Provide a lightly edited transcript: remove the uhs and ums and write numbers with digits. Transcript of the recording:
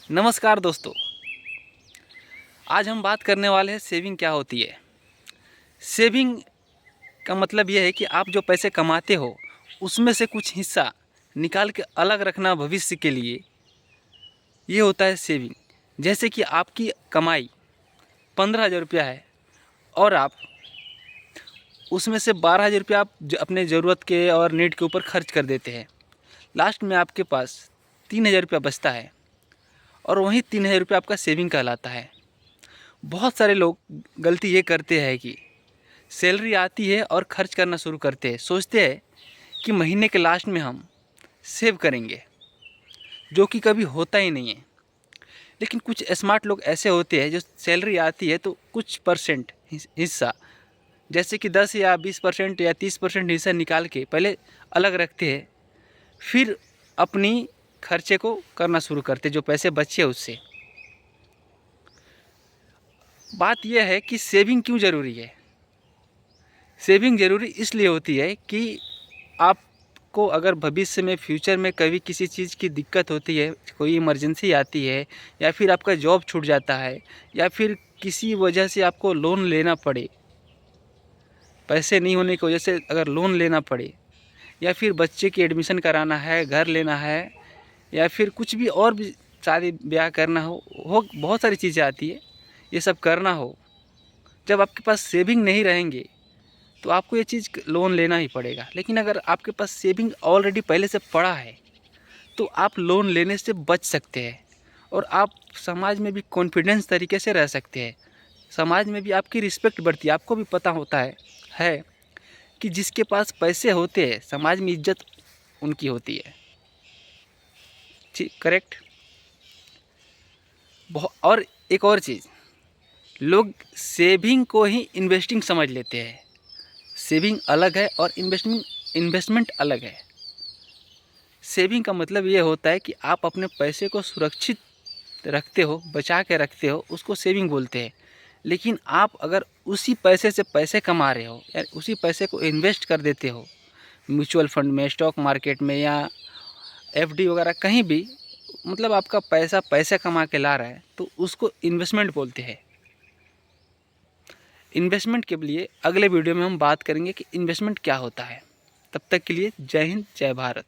नमस्कार दोस्तों, आज हम बात करने वाले हैं सेविंग क्या होती है। सेविंग का मतलब यह है कि आप जो पैसे कमाते हो उसमें से कुछ हिस्सा निकाल के अलग रखना भविष्य के लिए, ये होता है सेविंग। जैसे कि आपकी कमाई 15,000 रुपया है और आप उसमें से 12,000 रुपया आप अपने ज़रूरत के और नीड के ऊपर खर्च कर देते हैं। लास्ट में आपके पास 3,000 रुपया बचता है और वही 3,000 रुपया आपका सेविंग कहलाता है। बहुत सारे लोग गलती ये करते हैं कि सैलरी आती है और खर्च करना शुरू करते हैं। सोचते हैं कि महीने के लास्ट में हम सेव करेंगे, जो कि कभी होता ही नहीं है। लेकिन कुछ स्मार्ट लोग ऐसे होते हैं जो सैलरी आती है तो कुछ परसेंट हिस्सा, जैसे कि 10 या 20% या 30% हिस्सा निकाल के पहले अलग रखते हैं, फिर अपनी खर्चे को करना शुरू करते हैं जो पैसे बचे उससे। बात यह है कि सेविंग क्यों ज़रूरी है। सेविंग ज़रूरी इसलिए होती है कि आपको अगर भविष्य में फ्यूचर में कभी किसी चीज़ की दिक्कत होती है, कोई इमरजेंसी आती है, या फिर आपका जॉब छूट जाता है, या फिर किसी वजह से आपको लोन लेना पड़े, पैसे नहीं होने की वजह से अगर लोन लेना पड़े, या फिर बच्चे की एडमिशन कराना है, घर लेना है, या फिर कुछ भी और भी शादी ब्याह करना हो बहुत सारी चीज़ें आती है, ये सब करना हो। जब आपके पास सेविंग नहीं रहेंगे तो आपको ये चीज़ लोन लेना ही पड़ेगा। लेकिन अगर आपके पास सेविंग ऑलरेडी पहले से पड़ा है तो आप लोन लेने से बच सकते हैं और आप समाज में भी कॉन्फिडेंस तरीके से रह सकते हैं। समाज में भी आपकी रिस्पेक्ट बढ़ती है। आपको भी पता होता है कि जिसके पास पैसे होते हैं समाज में इज्जत उनकी होती है। ठीक, करेक्ट। और एक और चीज़, लोग सेविंग को ही इन्वेस्टिंग समझ लेते हैं। सेविंग अलग है और इन्वेस्टमेंट अलग है। सेविंग का मतलब ये होता है कि आप अपने पैसे को सुरक्षित रखते हो, बचा के रखते हो, उसको सेविंग बोलते हैं। लेकिन आप अगर उसी पैसे से पैसे कमा रहे हो या उसी पैसे को इन्वेस्ट कर देते हो म्यूचुअल फंड में, स्टॉक मार्केट में, या एफडी वगैरह कहीं भी, मतलब आपका पैसा पैसे कमा के ला रहा है, तो उसको इन्वेस्टमेंट बोलते हैं। इन्वेस्टमेंट के लिए अगले वीडियो में हम बात करेंगे कि इन्वेस्टमेंट क्या होता है। तब तक के लिए जय हिंद, जय भारत।